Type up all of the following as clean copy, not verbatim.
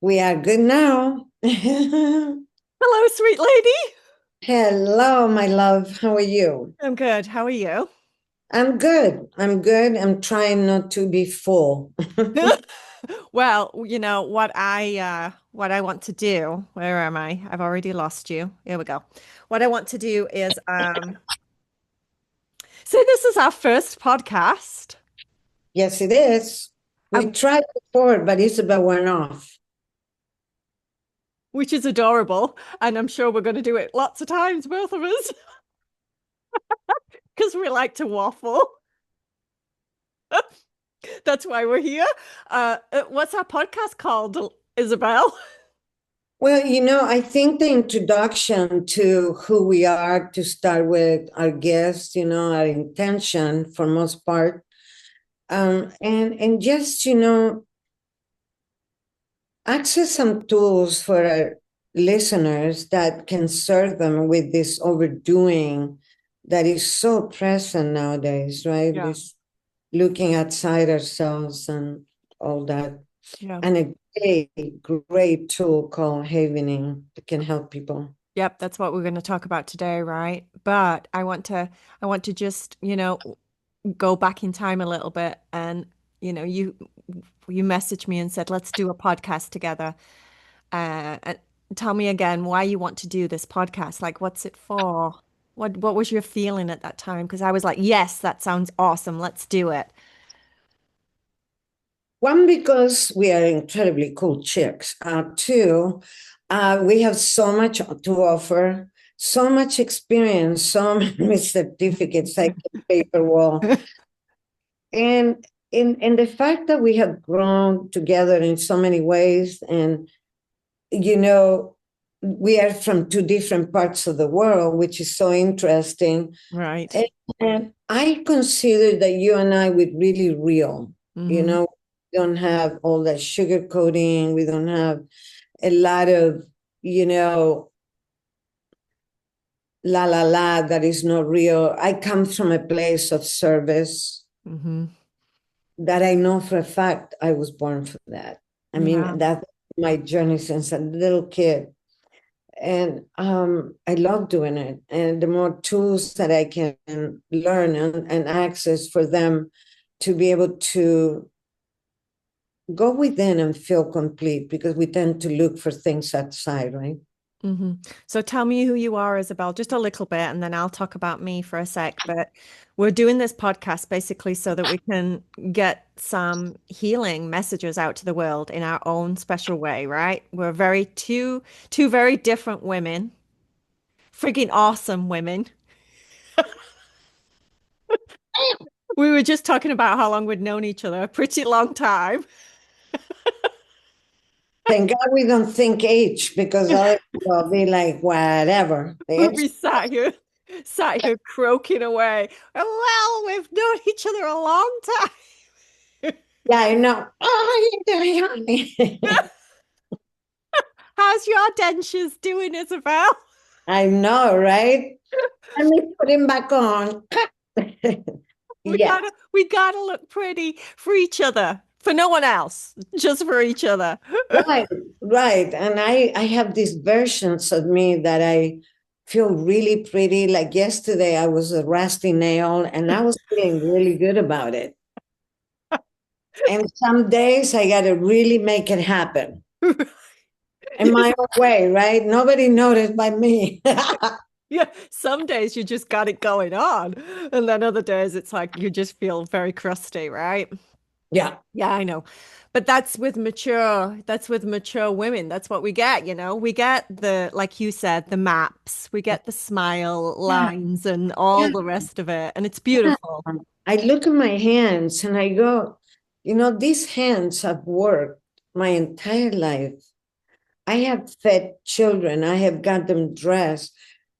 We are good now. Hello, Hello, sweet lady. my love. How are you? I'm good. How are you? I'm good. I'm good. I'm trying not to be full. Well, you know what I want to do. Where am I? I've already lost you. Here we go. What I want to do is so this is our first podcast, Yes, it is. We um, tried before, but Isabel went off. which is adorable, and I'm sure we're going to do it lots of times, both of us, because we like to waffle. That's why we're here. What's our podcast called, Isabel? Well, I think the introduction to who we are to start with our guests, our intention for most part, and just access some tools for our listeners that can serve them with this overdoing that is so present nowadays, right? Yeah. This looking outside ourselves and all that. Yeah. And a great tool called havening that can help people. Yep, that's what we're going to talk about today, right? But I want to just, go back in time a little bit and, you messaged me and said, "Let's do a podcast together." And tell me again why you want to do this podcast. Like, what's it for? What was your feeling at that time? Because I was like, "Yes, that sounds awesome. Let's do it." One, because we are incredibly cool chicks. Two, we have so much to offer, so much experience, so many certificates I can paper wall. And in the fact that we have grown together in so many ways, and we are from two different parts of the world, which is so interesting. Right. And I consider that you and I would really real. You Hmm. know, we don't have all that sugarcoating. We don't have a lot of, you know, la la la that is not real. I come from a place of service Hmm. that I know for a fact I was born for that. I Yeah. mean, that's my journey since a little kid. And I love doing it. And the more tools that I can learn and access for them to be able to go within and feel complete, because we tend to look for things outside, right? Hmm. So tell me who you are, Isabel, just a little bit, and then I'll talk about me for a sec. But we're doing this podcast basically so that we can get some healing messages out to the world in our own special way, right? We're two very different women, freaking awesome women. We were just talking about how long we'd known each other, a pretty long time. Thank God we don't think age, because other people will be like, whatever. We'll be sat here croaking away. Well, we've known each other a long time. Yeah, I know. Oh, yeah. How's your dentures doing, Isabel? I know, right? Let me put him back on. We Yeah, gotta we gotta look pretty for each other, for no one else, just for each other. right, right. And I have these versions of me that I feel really pretty. Like yesterday, I was a rusty nail and I was feeling really good about it. And some days I got to really make it happen in Yes. my own way, right? Nobody noticed by me. Yeah, some days you just got it going on, and then other days it's like you just feel very crusty, right? Yeah. Yeah, I know. But that's with mature women. That's what we get. We get like you said, the maps, we get the smile Yeah. lines and all Yeah. the rest of it. And it's Yeah. beautiful. I look at my hands and I go, these hands have worked my entire life. I have fed children, I have got them dressed.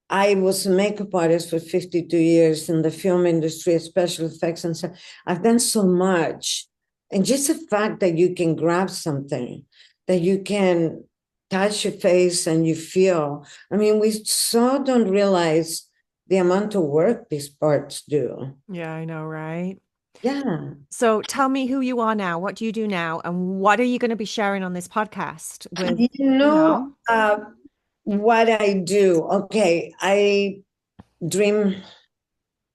I was a makeup artist for 52 years in the film industry, special effects, and so I've done so much. And just the fact that you can grab something, that you can touch your face and you feel. I mean, we so don't realize the amount of work these parts do. Yeah, I know, right? Yeah. So tell me who you are now. What do you do now? And what are you going to be sharing on this podcast with, You you know, know? what I do. Okay. Dream,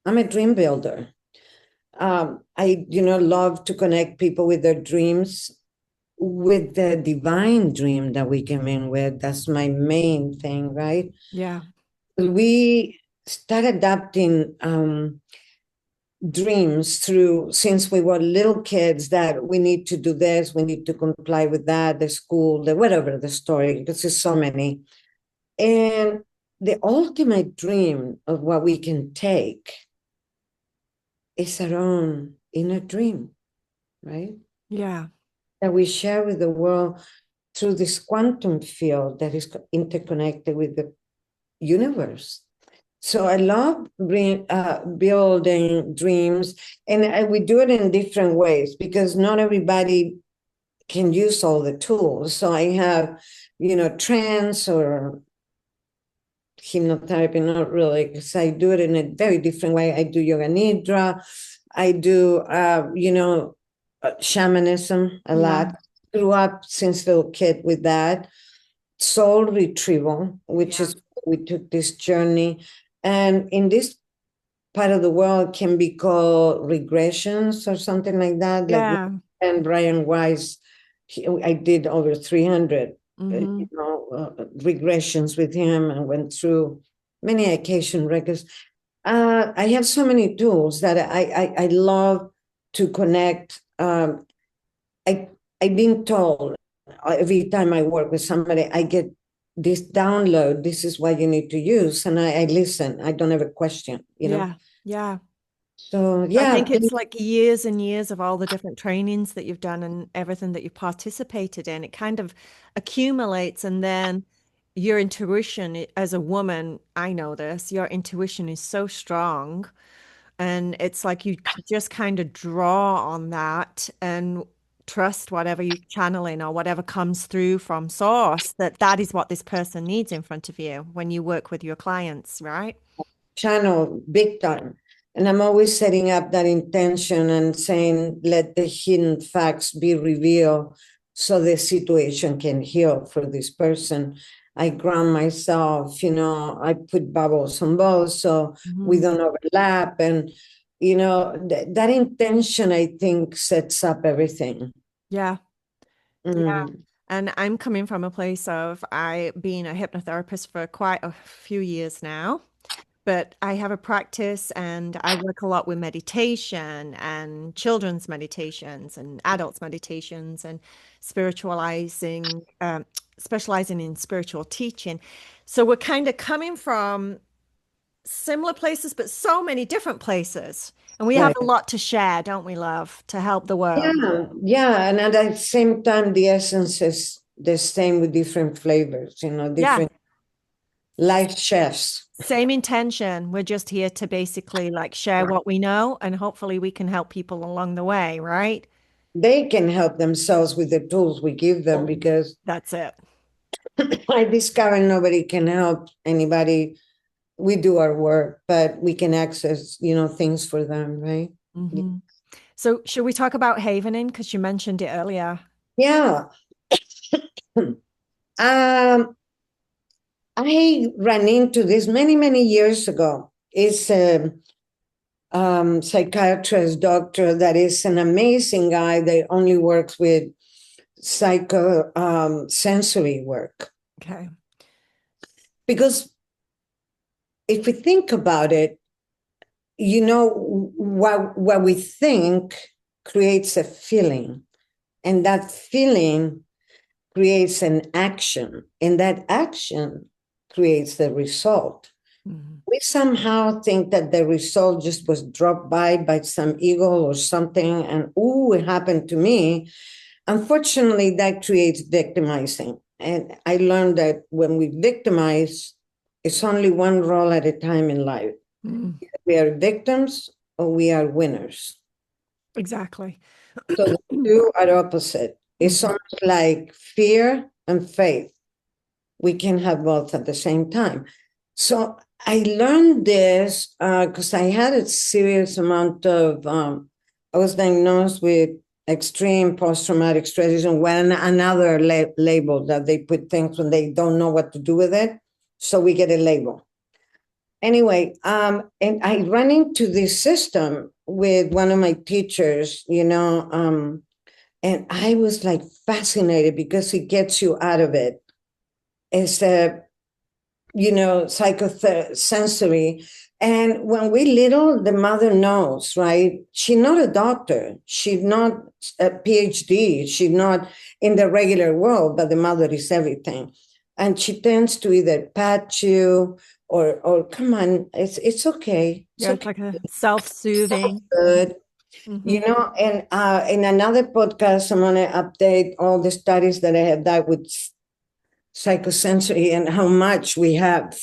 I'm a dream builder. I love to connect people with their dreams, with the divine dream that we came in with. That's my main thing, right? Yeah. We start adapting dreams through since we were little kids that we need to do this, we need to comply with that, the school, the whatever the story, because there's so many. And the ultimate dream of what we can take is our own inner dream, right? Yeah. That we share with the world through this quantum field that is interconnected with the universe. So I love building dreams, and we do it in different ways because not everybody can use all the tools. So I have, trance or hypnotherapy, not really, because I do it in a very different way. I do yoga nidra. I do, shamanism a Yeah. lot. Grew up since little kid with that. Soul retrieval, which Yeah. is we took this journey. And in this part of the world can be called regressions or something like that. Like Yeah. and Brian Weiss, I did over 300 Mm-hmm. regressions with him and went through many occasion records. I have so many tools that I love to connect. I I've been told every time I work with somebody, I get this download. This is what you need to use, and I listen. I don't have a question. Yeah. Yeah. So I yeah, think it's like years and years of all the different trainings that you've done and everything that you've participated in. It kind of accumulates, and then your intuition as a woman, I know this, your intuition is so strong. And it's like you just kind of draw on that and trust whatever you channel in or whatever comes through from source, that that is what this person needs in front of you when you work with your clients, right? channel big time. And I'm always setting up that intention and saying, let the hidden facts be revealed so the situation can heal for this person. I ground myself, I put bubbles on both so we Mhm. don't overlap. And, that intention, I think, sets up everything. Yeah. Yeah. Mm. And I'm coming from a place of I being a hypnotherapist for quite a few years now. But I have a practice and I work a lot with meditation and children's meditations and adults meditations and spiritualizing, specializing in spiritual teaching. So we're kind of coming from similar places, but so many different places. And we have Right. a lot to share, don't we, love, to help the world? Yeah, yeah. And at the same time, the essence is the same with different flavors, Yeah, different life chefs. same intention. We're just here to basically like share what we know and hopefully we can help people along the way, right? They can help themselves with the tools we give them because That's it. I discover nobody can help anybody. We do our work, but we can access, things for them, right? Hmm. So, should we talk about havening? Because you mentioned it earlier. Yeah. I ran into this many, many years ago. It's a psychiatrist doctor that is an amazing guy that only works with psychosensory work. Okay. Because if we think about it, what we think creates a feeling, and that feeling creates an action, and that action creates the result. Mhm. We somehow think that the result just was dropped by some eagle or something, and ooh, it happened to me. Unfortunately, that creates victimizing. And I learned that when we victimize, it's only one role at a time in life. Mm. We are victims or we are winners. Exactly. So the two are opposite. It's Mhm. almost like fear and faith. We can have both at the same time. So I learned this because I had a serious amount of I was diagnosed with extreme post-traumatic stress disorder, when another label that they put things when they don't know what to do with it. So we get a label. Anyway, and I ran into this system with one of my teachers, and I was like fascinated because it gets you out of it. It's psychosensory. And when we little, the mother knows, right? She's not a doctor. She's not a PhD. She's not in the regular world, but the mother is everything. And she tends to either pat you or come on, it's okay. It's Yeah, it's okay. like a self-soothing. Good. Mm-hmm. And in another podcast, I'm going to update all the studies that I have done with psychosensory and how much we have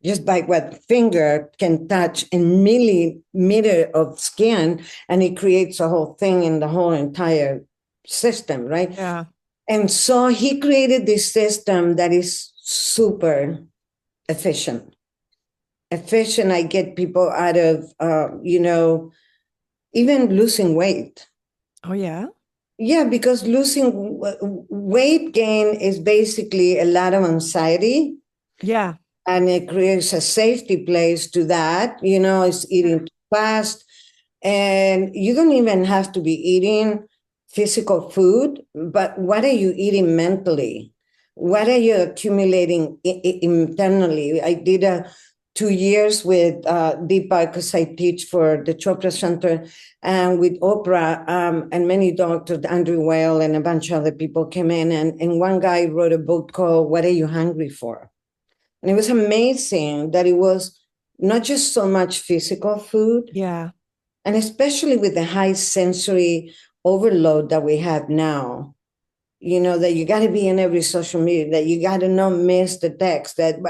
just by what finger can touch a millimeter of skin, and it creates a whole thing in the whole entire system, right? Yeah. And so he created this system that is super efficient. Efficient. I get people out of, even losing weight. Oh, yeah. Yeah, because losing weight gain is basically a lot of anxiety. Yeah. And it creates a safety place to that. It's eating too fast. And you don't even have to be eating physical food, but what are you eating mentally? What are you accumulating internally? I did 2 years with Deepa because I teach for the Chopra Center, and with Oprah, and many doctors, Andrew Weil and a bunch of other people came in, and one guy wrote a book called What Are You Hungry For? And it was amazing that it was not just so much physical food, Yeah. and especially with the high sensory overload that we have now, that you got to be in every social media, that you got to not miss the text, that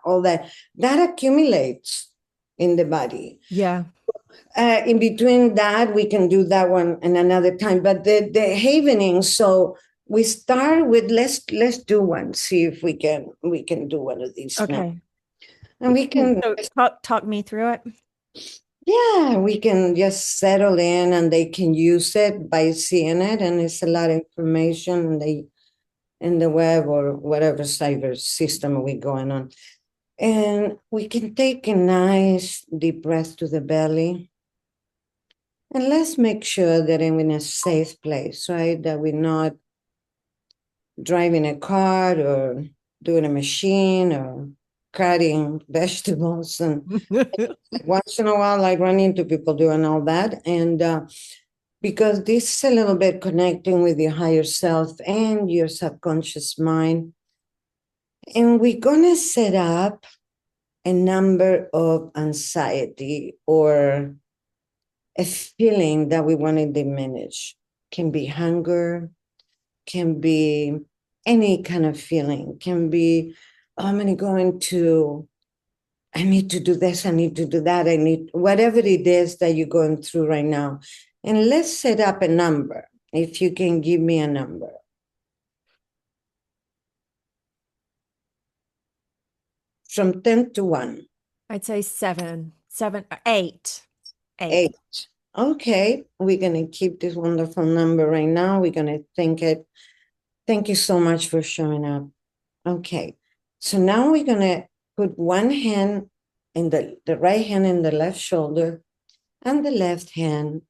all that accumulates in the body. Yeah. In between that, we can do that one in another time. But the havening, so we start with let's do one, see if we can do one of these now. Okay. And we can, So talk me through it. yeah, we can just settle in, and they can use it by seeing it. And it's a lot of information in the web or whatever cyber system we're going on. And we can take a nice deep breath to the belly. And let's make sure that I'm in a safe place, right? That we're not driving a car or doing a machine or cutting vegetables. And once in a while, I run into people doing all that. And because this is a little bit connecting with your higher self and your subconscious mind. And we're going to set up a number of anxiety or a feeling that we want to diminish. Can be hunger, can be any kind of feeling, can be, oh, I'm going to go into, I need to do this, I need to do that, I need, whatever it is that you're going through right now. And let's set up a number. If you can give me a number. From 10 to 1. I'd say 7, 8. 8. Okay, we're going to keep this wonderful number right now. We're going to think it. Thank you so much for showing up. Okay, so now we're going to put one hand in the right hand in the left shoulder and the left hand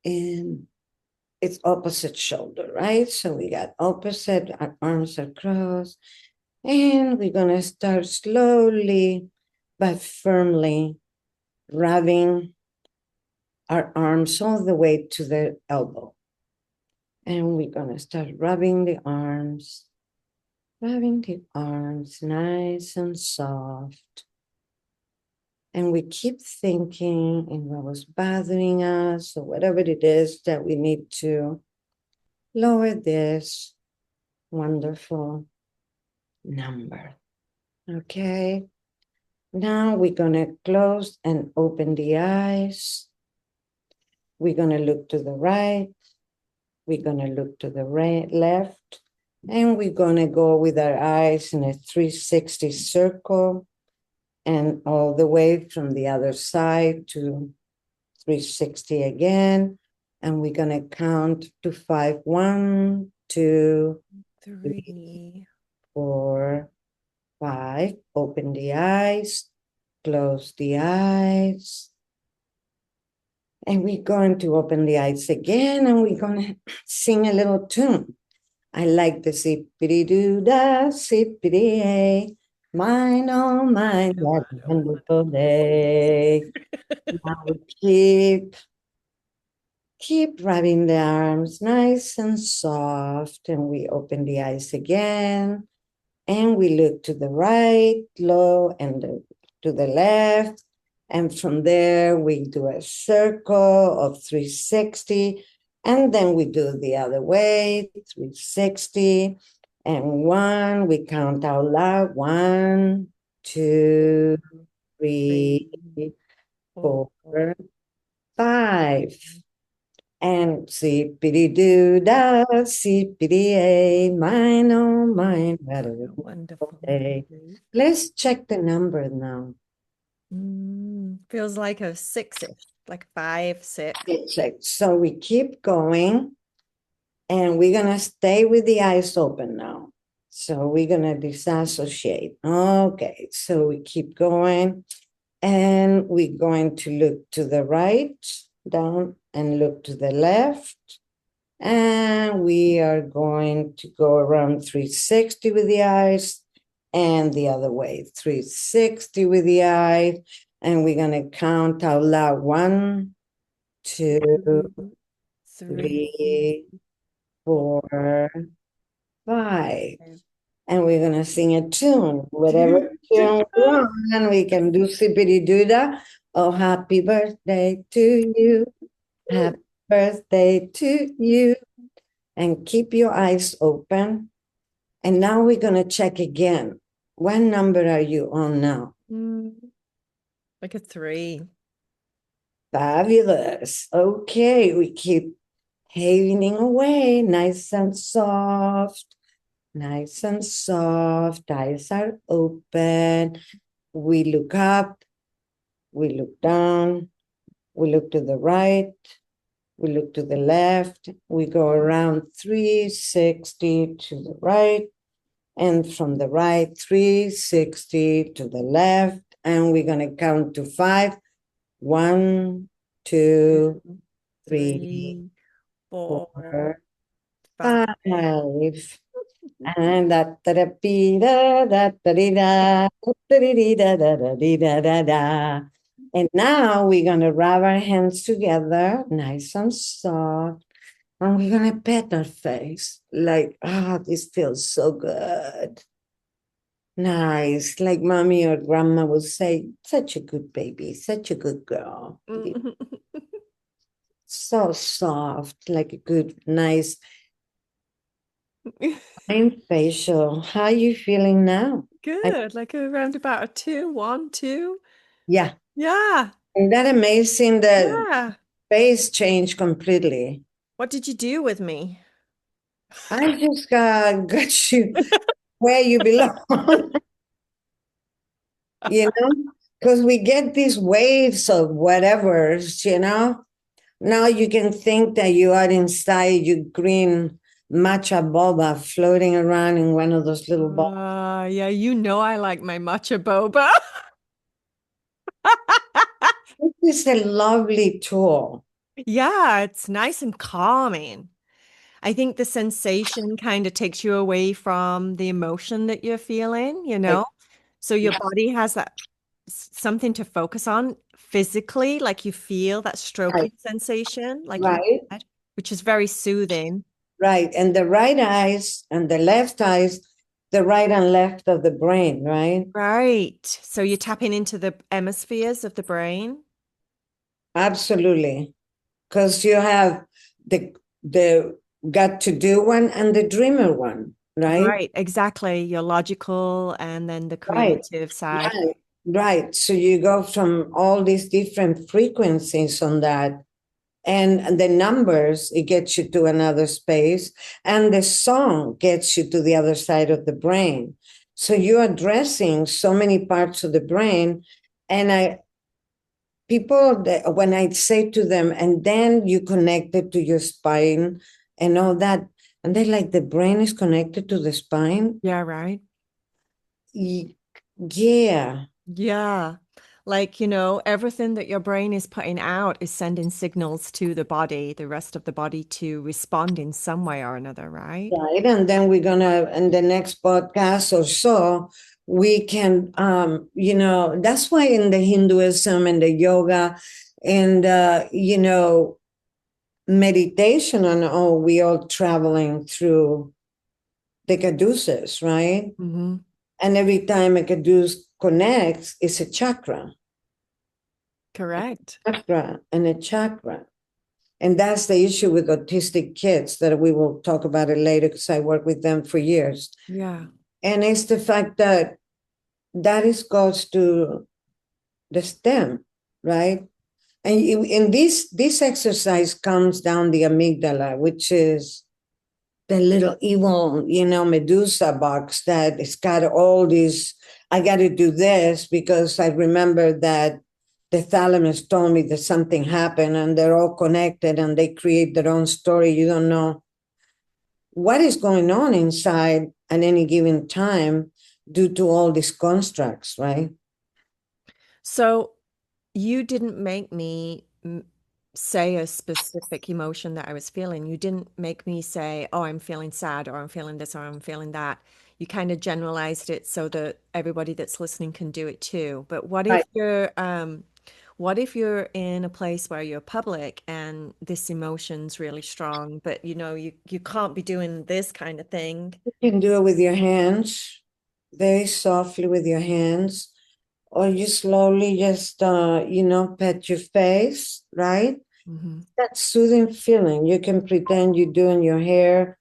in its opposite shoulder, right? So we got opposite, our arms are crossed, and we're going to start slowly but firmly rubbing our arms all the way to the elbow. And we're going to start rubbing the arms nice and soft. And we keep thinking in what was bothering us or whatever it is that we need to lower this wonderful number. Okay. Now we're going to close and open the eyes. We're going to look to the right. We're going to look to the left. And we're going to go with our eyes in a 360 circle and all the way from the other side to 360 again. And we're going to count to 5. 1, 2, 3. 4, 5. Open the eyes, close the eyes. And we're going to open the eyes again, and we're going to sing a little tune. I like the zippity-doo-dah, zippity-ay. Mine, oh mine, what a wonderful day. Now we keep rubbing the arms nice and soft, and we open the eyes again, and we look to the right, low, and to the left. And from there, we do a circle of 360. And then we do the other way, 360. And 1, we count out loud. 1, 2, 3, 4, 5. And zippity-doo-dah, zippity-ay, mine, oh mine, what a wonderful day. Let's check the number now. Feels like a 6-ish, like 5, 6. So we keep going, and we're going to stay with the eyes open now. So we're going to disassociate. Okay, so we keep going, and we're going to look to the right, down, and look to the left. And we are going to go around 360 with the eyes, and the other way, 360 with the eyes. And we're going to count out loud. 1, 2, 3, 4, 5. And we're going to sing a tune, whatever tune we want. And we can do zippity-doo-dah. Oh, happy birthday to you. Happy birthday to you. And keep your eyes open. And now we're going to check again. What number are you on now? Like a 3. Fabulous. Okay, we keep hailing away, nice and soft. Nice and soft. Eyes are open. We look up. We look down. We look to the right. We look to the left. We go around 360 to the right. And from the right, 360 to the left. And we're going to count to 5. 1, 2, 3, 4, 5. And that da da da da da da da da da. And now we're going to rub our hands together, nice and soft. And we're going to pet our face like, this feels so good. Nice, like mommy or grandma would say, such a good baby, such a good girl. So soft, like a good, nice, fine facial. How are you feeling now? Good, like around about a 2, 1, 2. Yeah. Yeah. Isn't that amazing that Yeah. face changed completely? What did you do with me? I just got you where you belong. You know, because we get these waves of whatever's, Now you can think that you are inside your green matcha boba floating around in one of those little balls. Yeah, I like my matcha boba. This is a lovely tool. Yeah, it's nice and calming. I think the sensation kind of takes you away from the emotion that you're feeling, So your body has that something to focus on physically, like you feel that stroking sensation, like you Right, said, which is very soothing. right. And the right eyes and the left eyes, the right and left of the brain, right? Right. So you're tapping into the hemispheres of the brain. Absolutely. Because you have the got to do one and the dreamer one, right? Right, exactly. Your logical and then the Right. creative side. Right. So you go from all these different frequencies on that. And the numbers, it gets you to another space. And the song gets you to the other side of the brain. So you're addressing so many parts of the brain. And people that when I say to them, and then you connect it to your spine and all that, and they're like, the brain is connected to the spine. Yeah, right. Yeah. Yeah. Like, everything that your brain is putting out is sending signals to the body, the rest of the body to respond in some way or another, right? Right. And then we're gonna in the next podcast or so, we can that's why in the Hinduism and the yoga and meditation and all, we all traveling through the caduceus, right? Mm-hmm. And every time a caduceus connects, it's a chakra, Correct. chakra, and a chakra. And that's the issue with autistic kids that we will talk about it later because I worked with them for years. Yeah. And it's the fact that goes to the stem, right? And in this exercise comes down the amygdala, which is the little evil, Medusa box that it's got all these. I got to do this because I remember that the thalamus told me that something happened, and they're all connected, and they create their own story. You don't know what is going on inside at any given time due to all these constructs, right? So you didn't make me say a specific emotion that I was feeling. You didn't make me say, oh, I'm feeling sad, or I'm feeling this, or I'm feeling that. You kind of generalized it so that everybody that's listening can do it too. But Right. what if you're in a place where you're public and this emotion's really strong, but you can't be doing this kind of thing? You can do it with your hands, very softly with your hands, or you slowly just, pet your face, right? Hmm. That soothing feeling. You can pretend you're doing your hair,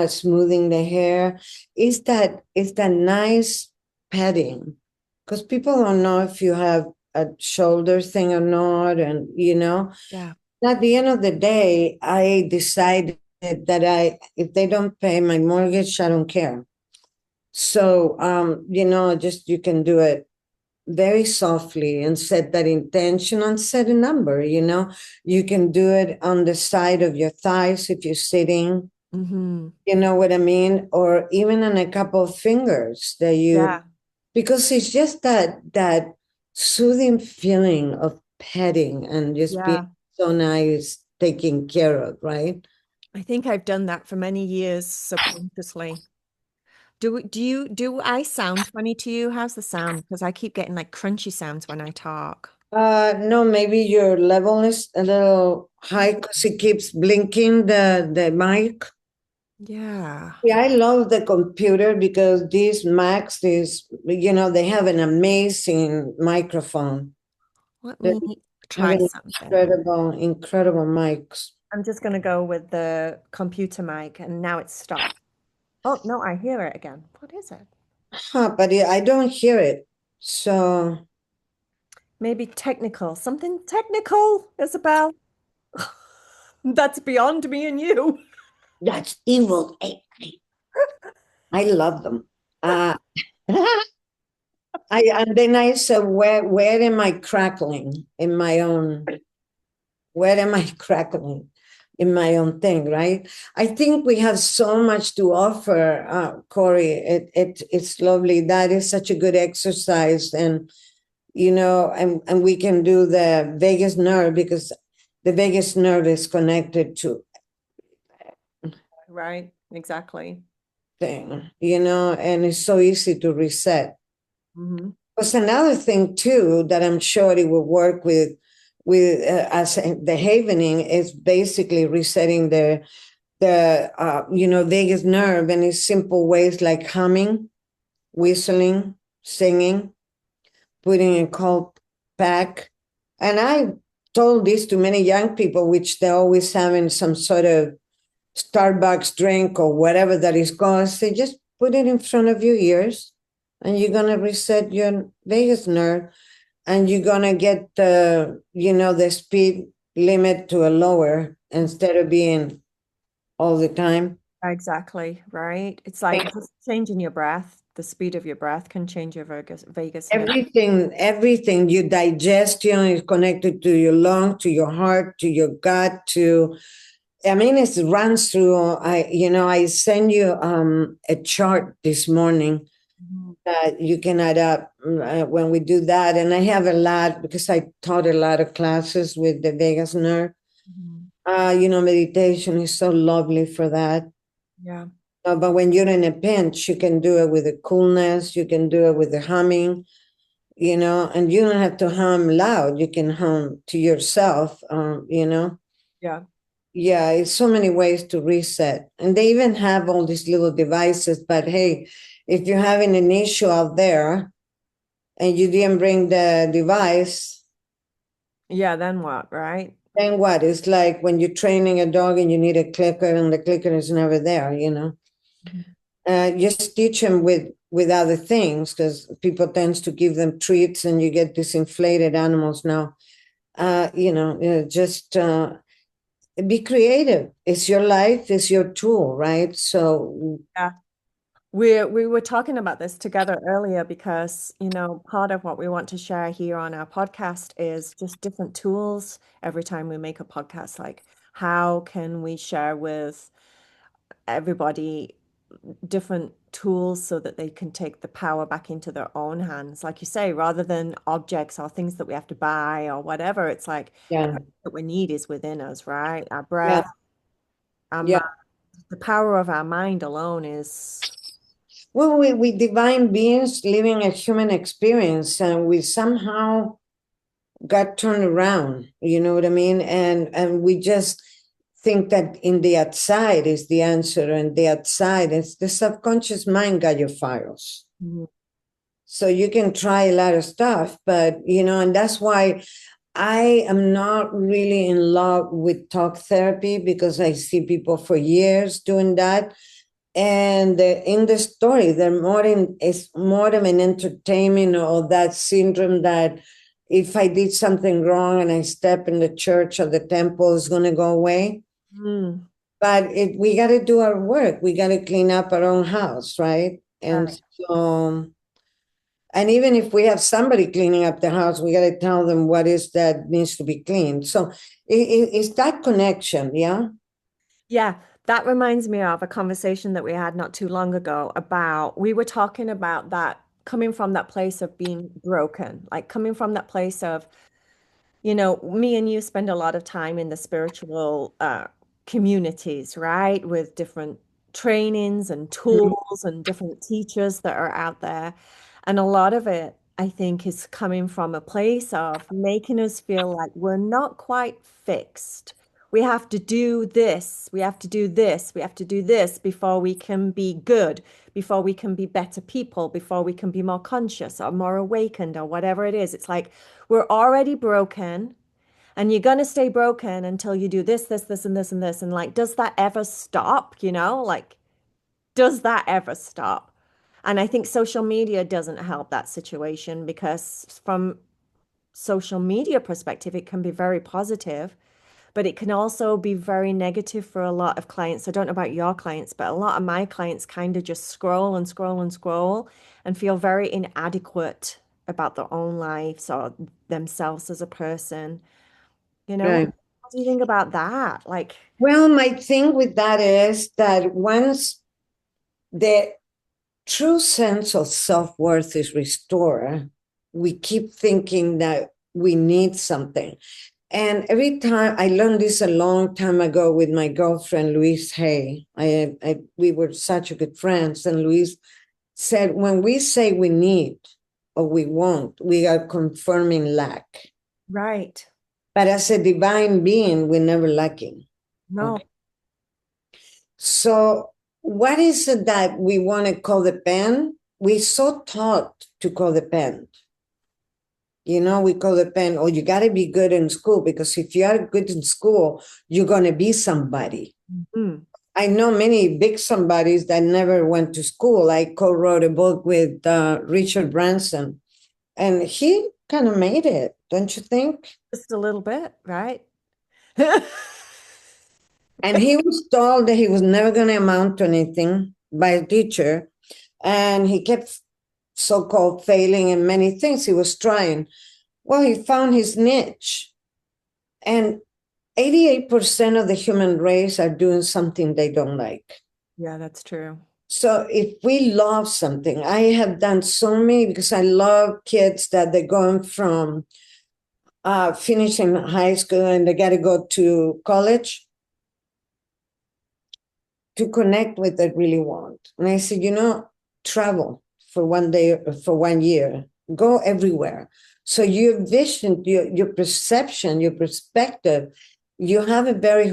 smoothing the hair. Is that nice petting? Because people don't know if you have a shoulder thing or not, and Yeah. at the end of the day, I decided that if they don't pay my mortgage, I don't care. So, just you can do it very softly and set that intention and set a number. You can do it on the side of your thighs if you're sitting, Hmm. you know what I mean? Or even on a couple of fingers Yeah. because it's just that soothing feeling of petting and just being Yeah. so nice, taken care of, right? I think I've done that for many years subconsciously. Do I sound funny to you? How's the sound? Because I keep getting like crunchy sounds when I talk. No, maybe your level is a little high because it keeps blinking the mic. Yeah. Yeah, I love the computer because these Macs, they have an amazing microphone. Let They me have try an something. incredible mics. I'm just going to go with the computer mic and now it's stopped. Oh, no, I hear it again. What is it? Huh, but I don't hear it. So Maybe technical. Something technical, Isabel. That's beyond me and you. that's evil. I love them. Uh, and then I said, where am I crackling in my own? Where am I crackling in my own thing? Right? I think we have so much to offer, Cory. It's lovely. That is such a good exercise, and and we can do the vagus nerve because the vagus nerve is connected to Right, exactly. thing, and it's so easy to reset. Hmm. Because another thing too that I'm sure it will work with as the havening is basically resetting the vagus nerve, and it's simple ways like humming, whistling, singing, putting a cold pack. And I told this to many young people, which they're always having some sort of Starbucks drink or whatever that is called. I say, just put it in front of your ears and you're going to reset your vagus nerve, and you're going to get the speed limit to a lower instead of being all the time. Exactly, right? It's like just changing your breath. the speed of your breath can change your vagus nerve. Everything you digestion is connected to your lung, to your heart, to your gut, to I mean, it runs through. I send you a chart this morning that you can add up when we do that. And I have a lot because I taught a lot of classes with the vagus nerve. Meditation is so lovely for that. Yeah. But when you're in a pinch, you can do it with the coolness. You can do it with the humming. And you don't have to hum loud. You can hum to yourself. Yeah. Yeah, it's so many ways to reset. And they even have all these little devices. But hey, if you're having an issue out there and you didn't bring the device, Yeah, then what, right? then what? It's like when you're training a dog and you need a clicker and the clicker is never there, Just teach them with other things because people tends to give them treats and you get these inflated animals now. Just be creative. It's your life, it's your tool, right? So Yeah. We were talking about this together earlier because, part of what we want to share here on our podcast is just different tools every time we make a podcast. Like, how can we share with everybody different tools so that they can take the power back into their own hands? Like you say, rather than objects or things that we have to buy or whatever, it's like yeah, everything that we need is within us, right? Our yeah, breath, our yeah. mind, the power of our mind alone is. Well, we divine beings living a human experience, and we somehow got turned around. You know what I mean? And we just think that in the outside is the answer, and the outside is the subconscious mind got your files. Mhm. So you can try a lot of stuff, but and that's why I am not really in love with talk therapy because I see people for years doing that. And in the story, it's more of an entertainment or that syndrome that if I did something wrong and I step in the church or the temple, it's going to go away. Mm. But we got to do our work. We got to clean up our own house, right? And Right. so, and even if we have somebody cleaning up the house, we got to tell them what is that needs to be cleaned. So it's that connection, yeah. Yeah, that reminds me of a conversation that we had not too long ago about we were talking about that coming from that place of being broken, like coming from that place of, me and you spend a lot of time in the spiritual communities, right? With different trainings and Mhm. tools and different teachers that are out there. And a lot of it, I think, is coming from a place of making us feel like we're not quite fixed. We have to do this, we have to do this, we have to do this before we can be good, before we can be better people, before we can be more conscious or more awakened or whatever it is. It's like we're already broken and you're going to stay broken until you do this, this, this, and this, and this. And like, does that ever stop? Like, does that ever stop? And I think social media doesn't help that situation because from social media perspective, it can be very positive, but it can also be very negative for a lot of clients. I don't know about your clients, but a lot of my clients kind of just scroll and scroll and scroll and feel very inadequate about their own lives or themselves as a person. Right. What do you think about that? Like, Well, my thing with that is that once the true sense of self worth is restored, we keep thinking that we need something. And every time I learned this a long time ago with my girlfriend, Louise Hay. We were such a good friends. And Louise said, when we say we need or we want, we are confirming lack. right. But as a divine being, we're never lacking. No. Okay. So, what is it that we want to call the pen? We so taught to call the pen. We call the pen, oh, you got to be good in school because if you are good in school, you're going to be somebody. Mhm. I know many big somebodies that never went to school. I co wrote a book with Richard Branson, and he kind of made it, don't you think? Just a little bit, right? And he was told that he was never going to amount to anything by a teacher. and he kept so-called failing in many things he was trying. Well, he found his niche. And 88% of the human race are doing something they don't like. Yeah, that's true. So if we love something, I have done so many because I love kids that they're going from finishing high school and they got to go to college to connect with what they really want. And I said, travel for 1 day, for 1 year, go everywhere. So your vision, your perception, your perspective, you have a very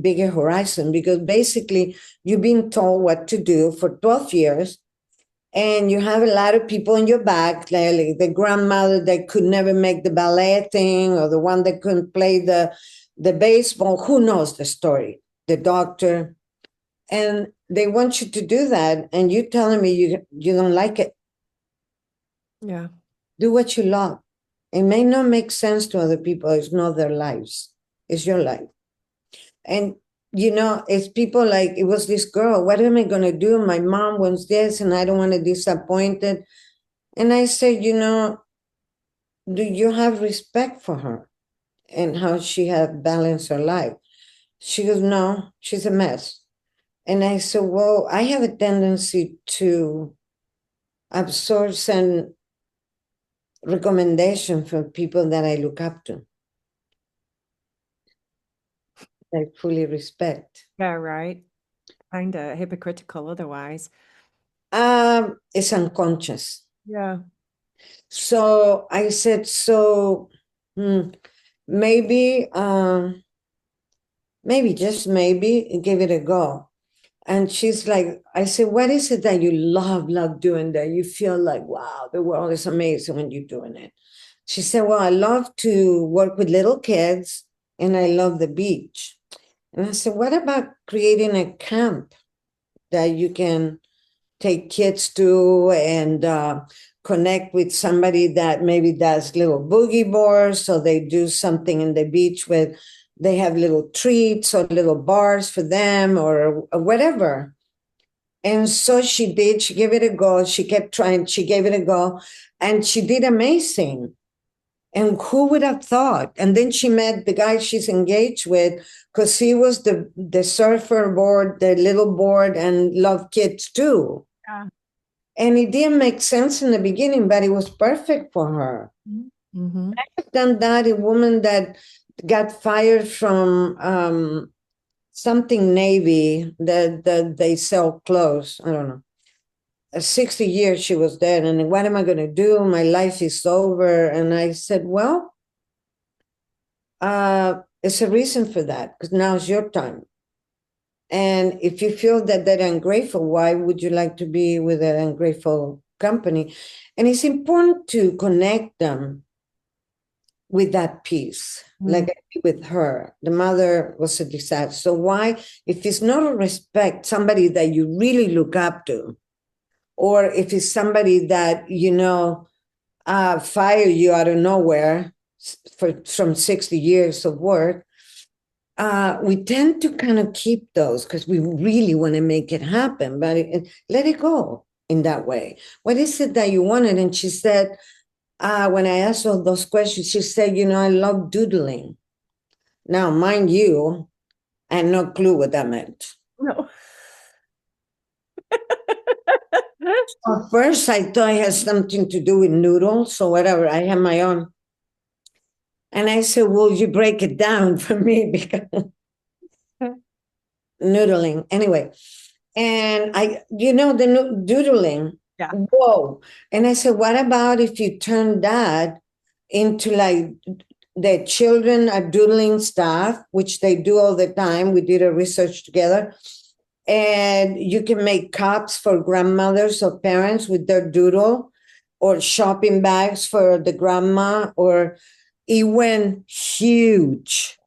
bigger horizon, because basically you've been told what to do for 12 years. And you have a lot of people in your back, like the grandmother that could never make the ballet thing, or the one that couldn't play the baseball. Who knows the story? The doctor. And they want you to do that. And you telling me you don't like it. Yeah. Do what you love. It may not make sense to other people. It's not their lives. It's your life. And, it's people like, it was this girl. What am I going to do? My mom wants this and I don't want to disappoint it. And I said, do you have respect for her and how she had balanced her life? She goes, no, she's a mess. And I said, well, I have a tendency to absorb some recommendation from people that I look up to. I fully respect. Yeah, right. Kind of hypocritical otherwise. It's unconscious. Yeah. So I said, maybe, just maybe, give it a go. And she's like, I said, what is it that you love doing that you feel like, wow, the world is amazing when you're doing it? She said, well, I love to work with little kids and I love the beach. And I said, what about creating a camp that you can take kids to and connect with somebody that maybe does little boogie boards? So they do something in the beach with, they have little treats or little bars for them or whatever. And so she did. She gave it a go. She kept trying. She gave it a go. And she did amazing. And who would have thought? And then she met the guy she's engaged with, because he was the surfer board, the little board, and loved kids too. Yeah. And it didn't make sense in the beginning, but it was perfect for her. Mm-hmm. I've done that. A woman that got fired from something Navy that they sell clothes. I don't know. 60 years she was there, and what am I going to do? My life is over. And I said, well, it's a reason for that, because now's your time. And if you feel that they're ungrateful, why would you like to be with an ungrateful company? And it's important to connect them with that peace, like I did with her. The mother was a disaster. So why, if it's not a respect, somebody that you really look up to, or if it's somebody that, fire you out of nowhere from 60 years of work, we tend to kind of keep those because we really want to make it happen, but let it go in that way. What is it that you wanted? And she said, when I asked her those questions, she said, I love doodling. Now, mind you, I had no clue what that meant. No. At first, I thought it had something to do with noodles or whatever. I have my own. And I said, will you break it down for me? Because noodling. Anyway. And the doodling. Yeah. Whoa. And I said, what about if you turn that into like the children are doodling stuff, which they do all the time. We did a research together. And you can make cups for grandmothers or parents with their doodle, or shopping bags for the grandma, or it went huge.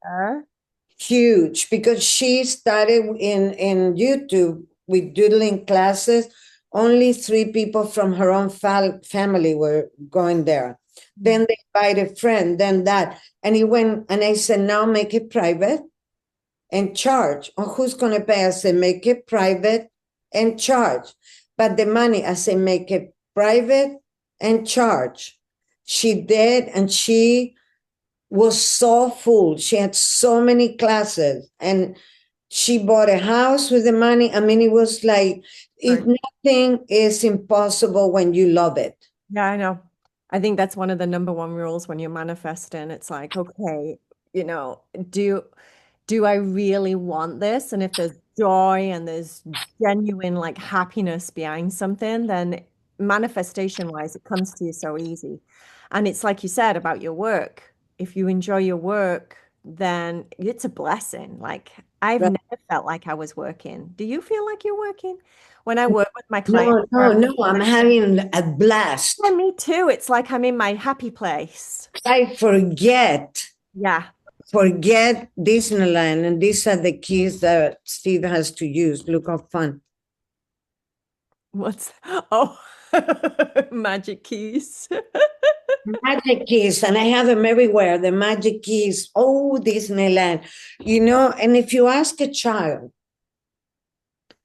Huge, because she started in YouTube with doodling classes. Only 3 people from her own family were going there. Then they invited a friend, then that. And he went, and I said, now make it private and charge. Oh, who's going to pay? I said, make it private and charge. but the money, I say, make it private and charge. She did, and she was so full. She had so many classes, and she bought a house with the money. I mean, it was like, if Right. nothing is impossible when you love it. Yeah, I know. I think that's one of the number one rules when you're manifesting. It's like, okay, you know, do I really want this? And if there's joy and there's genuine like happiness behind something, then manifestation wise, it comes to you so easy. And it's like you said about your work. If you enjoy your work, then it's a blessing. Like I've Right? never felt like I was working. Do you feel like you're working? When I work with my clients, No, no, no. I'm having a blast. yeah, me too. It's like I'm in my happy place. I Yeah. forget Disneyland, and these are the keys that Steve has to use. Look how fun. What's oh magic keys. Magic keys, and I have them everywhere. The magic keys. Oh, Disneyland. And if you ask a child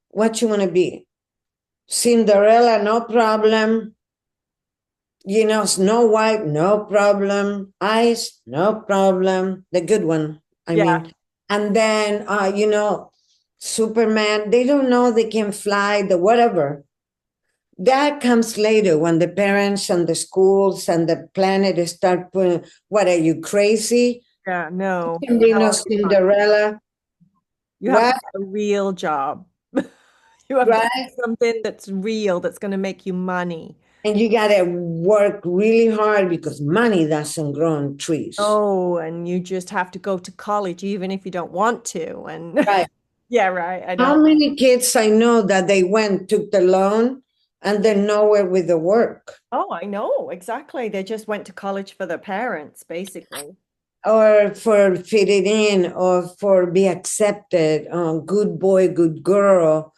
what you want to be, Cinderella, no problem. Snow White, no problem. Ice, no problem. The good one, I Yeah. mean. And then, Superman, they don't know they can fly, the whatever. That comes later when the parents and the schools and the planet start putting, what are you, crazy? Yeah, no. No, Cinderella. you have to What? get a real job. You have to Right? do something that's real, that's going to make you money. And you got to work really hard because money doesn't grow on trees. Oh, and you just have to go to college even if you don't want to. And Right. yeah, right. I How know. many kids I know that they went, took the loan, and they're nowhere with the work, Oh, I know. Exactly. They just went to college for their parents, basically. or for fitting in, or for be accepted, good boy, good girl.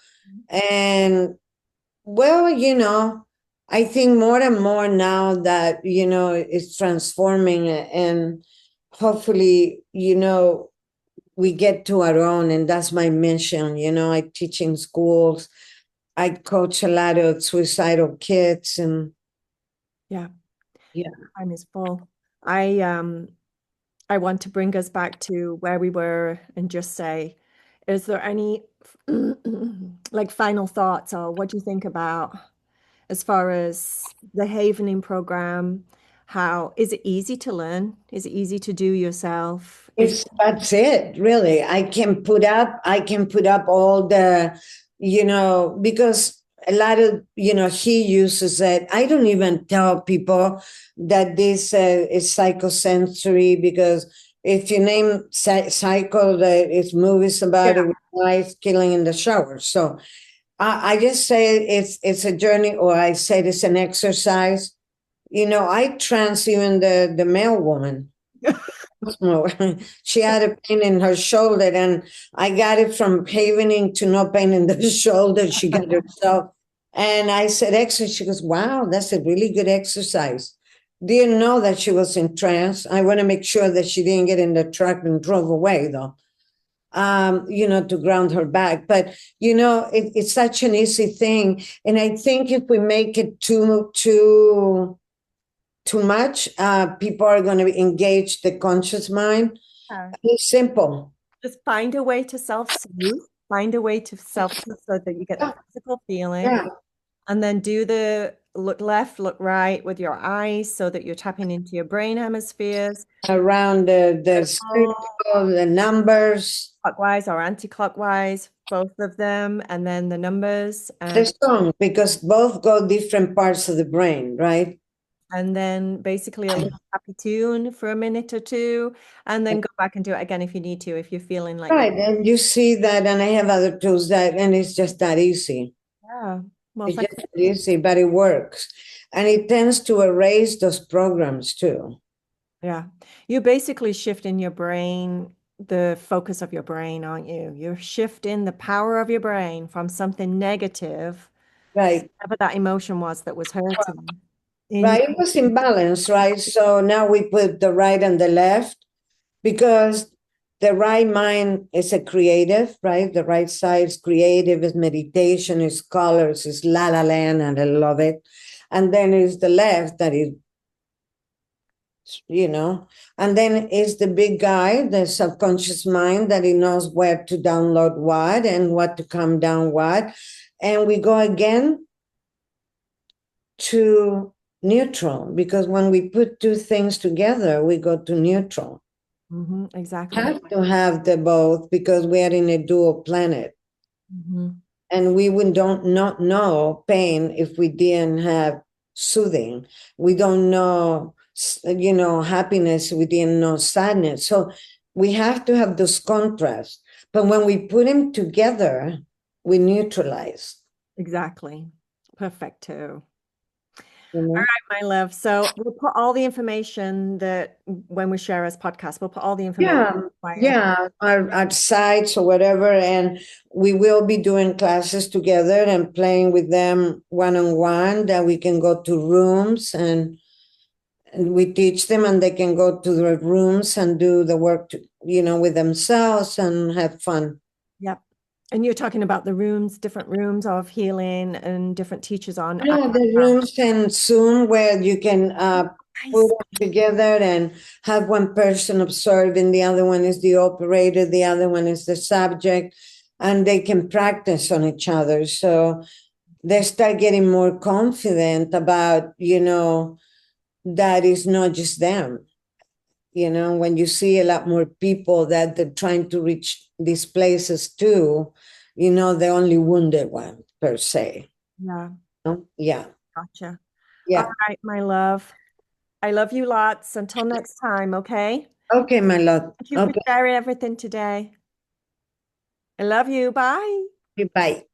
And well, I think more and more now that, it's transforming, and hopefully, we get to our own. And that's my mission. I teach in schools. I coach a lot of suicidal kids, and Yeah, yeah. time is full. I want to bring us back to where we were and just say, is there any like final thoughts or what do you think about as far as the Havening program? How is it easy to learn? Is it easy to do yourself? Is it, That's it, really. I can put up all the, because a lot of, he uses it. I don't even tell people that this is psychosensory, because if you name psycho, it's movies about it yeah, with guys killing in the shower. So I just say it's a journey, or I say it's an exercise. I trans even the male woman. No, she had a pain in her shoulder, and I got it from havening to no pain in the shoulder. She got herself. And I said, exercise. She goes, wow, that's a really good exercise. Didn't know that she was in trance. I want to make sure that she didn't get in the truck and drove away, though, to ground her back. But, it's such an easy thing. And I think if we make it too much, people are going to engage the conscious mind. yeah. It's simple. Just find a way to self-soothe, find a way to self-soothe so that you get the Yeah, physical feeling, yeah. and then do the look left, look right with your eyes so that you're tapping into your brain hemispheres. Around the Circle, circle, the numbers, clockwise or anti-clockwise, both of them, and then the numbers, the song, because both go different parts of the brain, right? and then basically a little happy tune for a minute or two, and then go back and do it again if you need to, if you're feeling like you're, Right. And you see that, and I have other tools and it's just that easy. yeah. Well, It's thank just that easy, but it works. And it tends to erase those programs too. Yeah. You're basically shifting your brain, the focus of your brain, aren't you? You're shifting the power of your brain from something negative, Right. whatever that emotion was that was hurting. In Right. It was imbalance, right? So now we put the right and the left, because the right mind is a creative, right? The right side is creative, is meditation, is colors, is la la land, and I love it. And then is the left that is, you know, and then is the big guy, the subconscious mind that he knows where to download what and what to come down what. And we go again to neutral, because when we put two things together, we go to neutral. Exactly. Have to have the both because we are in a dual planet. And we would don't not know pain if we didn't have soothing. We don't know, happiness. We didn't know sadness. So we have to have those contrasts. But when we put them together, we neutralize. Exactly. Perfecto. You All know? right, my love. So we'll put all the information that when we share as podcast, we'll put all the information. Yeah, yeah, our sites or whatever, and we will be doing classes together and playing with them one on one. That we can go to rooms and we teach them, and they can go to the rooms and do the work, with themselves and have fun. Yep. And you're talking about the rooms, different rooms of healing and different teachers on. Yeah, the rooms and Zoom where you can put Nice. them together and have one person observing, the other one is the operator, the other one is the subject, and they can practice on each other. So they start getting more confident about, that is not just them. When you see a lot more people that they're trying to reach these places too, the only wounded one per se. Yeah. Yeah. Gotcha. All Yeah. right, my love. I love you lots. Until next time, okay? Okay, my love. Thank you for Okay. sharing everything today. I love you. Bye. Bye.